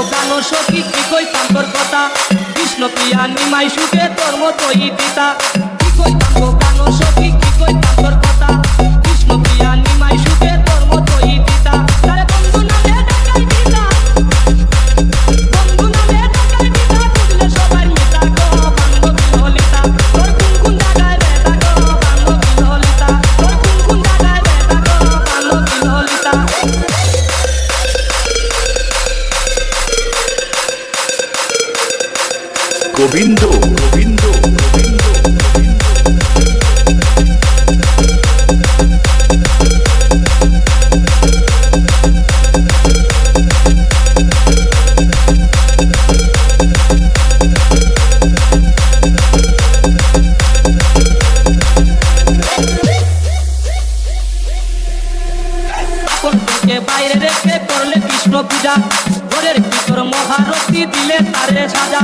গান সখী কি কইতাম তোর কথা কৃষ্ণ প্রিয়া নিমাই সুখে তোর মতোই দিতা কি কইতাম গান সখী কি কইতাম তোর কথা কৃষ্ণ প্রিয়া নিমাই সুখে তোর মতোই দিতা তারে বন্ধু নামে ডাকাই দিতা বন্ধু নামে ডাকাই দিতা বুঝলে সবাই মিতা গো বান্ধবী ললিতা তোর কোন জায়গায় বেটা গো বান্ধবী ললিতা তোর কোন জায়গায় বেটা গো বান্ধবী ললিতা গোবিন্দ গোবিন্দ গোবিন্দ বাইরে রেখে করলে কৃষ্ণ পূজা ঘরের ভিতর মহারতি দিলে তারে সাজা